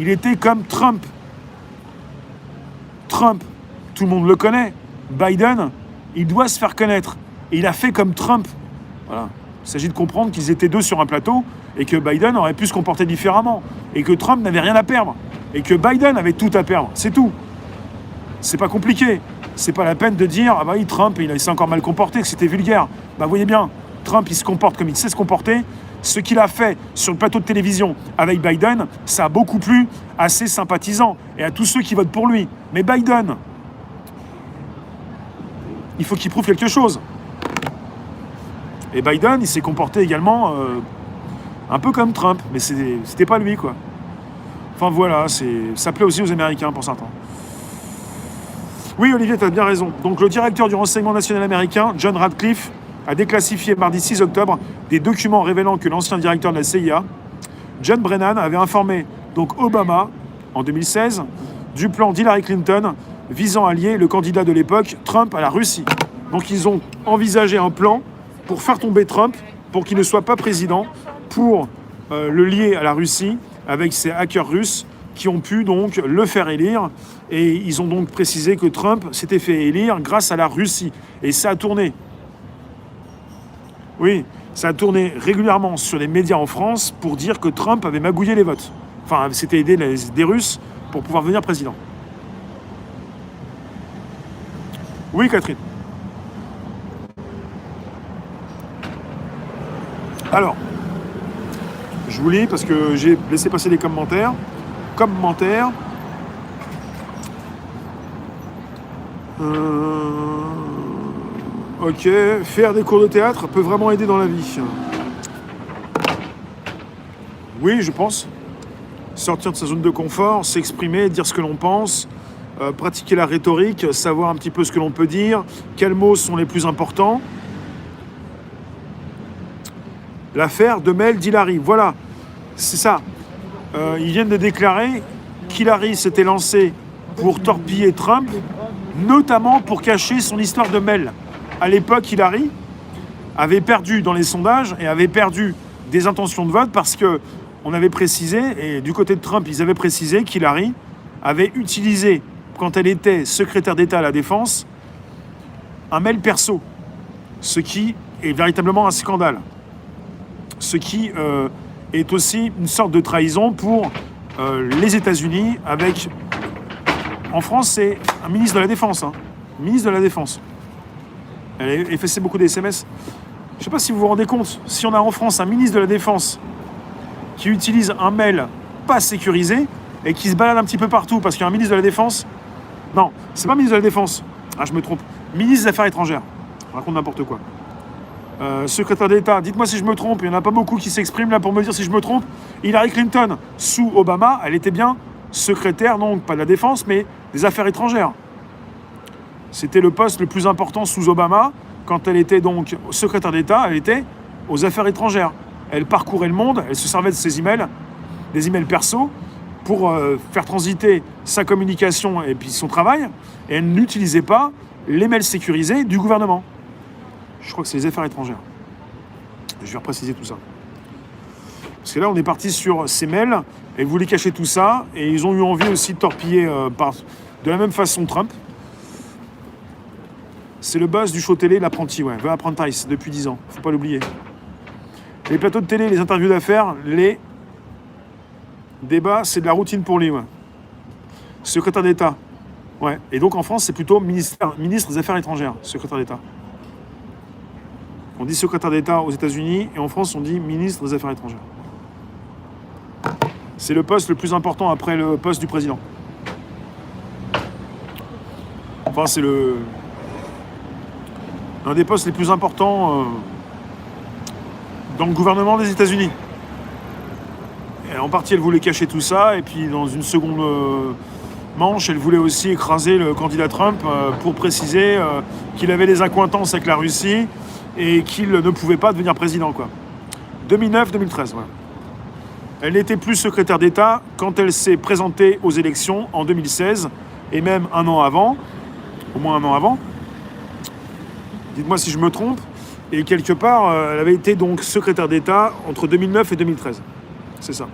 Il était comme Trump. Trump, tout le monde le connaît. Biden, il doit se faire connaître. Et il a fait comme Trump. Voilà. Il s'agit de comprendre qu'ils étaient deux sur un plateau et que Biden aurait pu se comporter différemment. Et que Trump n'avait rien à perdre. Et que Biden avait tout à perdre. C'est tout. C'est pas compliqué. C'est pas la peine de dire « Ah bah oui, Trump, il s'est encore mal comporté, que c'était vulgaire. » Bah vous voyez bien, Trump, il se comporte comme il sait se comporter. Ce qu'il a fait sur le plateau de télévision avec Biden, ça a beaucoup plu à ses sympathisants et à tous ceux qui votent pour lui. Mais Biden, il faut qu'il prouve quelque chose. Et Biden, il s'est comporté également un peu comme Trump, mais c'était pas lui, quoi. Enfin voilà, ça plaît aussi aux Américains pour certains. Oui, Olivier, tu as bien raison. Donc le directeur du renseignement national américain, John Ratcliffe, a déclassifié mardi 6 octobre des documents révélant que l'ancien directeur de la CIA, John Brennan, avait informé donc Obama, en 2016, du plan d'Hillary Clinton visant à lier le candidat de l'époque, Trump, à la Russie. Donc ils ont envisagé un plan pour faire tomber Trump, pour qu'il ne soit pas président, pour le lier à la Russie avec ces hackers russes qui ont pu donc le faire élire. Et ils ont donc précisé que Trump s'était fait élire grâce à la Russie. Et ça a tourné. Oui, ça a tourné régulièrement sur les médias en France pour dire que Trump avait magouillé les votes. Enfin, c'était aider des Russes pour pouvoir devenir président. Oui, Catherine. Alors, je vous lis parce que j'ai laissé passer des commentaires. Ok, faire des cours de théâtre peut vraiment aider dans la vie. Oui, je pense. Sortir de sa zone de confort, s'exprimer, dire ce que l'on pense, pratiquer la rhétorique, savoir un petit peu ce que l'on peut dire, quels mots sont les plus importants. L'affaire de Mel d'Hillary, voilà, c'est ça. Ils viennent de déclarer qu'Hillary s'était lancée pour torpiller Trump, notamment pour cacher son histoire de Mel. À l'époque, Hillary avait perdu dans les sondages et avait perdu des intentions de vote parce qu'on avait précisé, et du côté de Trump, ils avaient précisé qu'Hillary avait utilisé, quand elle était secrétaire d'État à la Défense, un mail perso, ce qui est véritablement un scandale. Ce qui est aussi une sorte de trahison pour les États-Unis avec... En France, c'est un ministre de la Défense. Ministre de la Défense. Elle fait beaucoup des SMS. Je ne sais pas si vous vous rendez compte, si on a en France un ministre de la Défense qui utilise un mail pas sécurisé et qui se balade un petit peu partout parce qu'il y a un ministre de la Défense... Non, c'est pas ministre de la Défense. Ah, je me trompe. Ministre des Affaires étrangères. Je raconte n'importe quoi. Secrétaire d'État, dites-moi si je me trompe, il n'y en a pas beaucoup qui s'expriment là pour me dire si je me trompe. Hillary Clinton, sous Obama, elle était bien secrétaire, non pas de la Défense, mais des Affaires étrangères. C'était le poste le plus important sous Obama. Quand elle était donc secrétaire d'État, elle était aux Affaires étrangères. Elle parcourait le monde, elle se servait de ses emails, des emails perso, pour faire transiter sa communication et puis son travail, et elle n'utilisait pas les mails sécurisés du gouvernement. Je crois que c'est les Affaires étrangères. Je vais repréciser tout ça. Parce que là, on est parti sur ces mails, et ils voulaient cacher tout ça, et ils ont eu envie aussi de torpiller de la même façon Trump. C'est le boss du show télé, l'apprenti, ouais, The Apprentice, depuis 10 ans, faut pas l'oublier. Les plateaux de télé, les interviews d'affaires, les débats, c'est de la routine pour lui, ouais. Secrétaire d'État, ouais. Et donc en France, c'est plutôt ministre des Affaires étrangères, secrétaire d'État. On dit secrétaire d'État aux États-Unis et en France, on dit ministre des Affaires étrangères. C'est le poste le plus important après le poste du président. Enfin, c'est un des postes les plus importants dans le gouvernement des États-Unis. Et en partie, elle voulait cacher tout ça, et puis dans une seconde manche, elle voulait aussi écraser le candidat Trump pour préciser qu'il avait des accointances avec la Russie et qu'il ne pouvait pas devenir président, quoi. 2009-2013, voilà. Elle n'était plus secrétaire d'État quand elle s'est présentée aux élections en 2016, et même un an avant, au moins un an avant. Dites-moi si je me trompe. Et quelque part, elle avait été donc secrétaire d'État entre 2009 et 2013. C'est ça.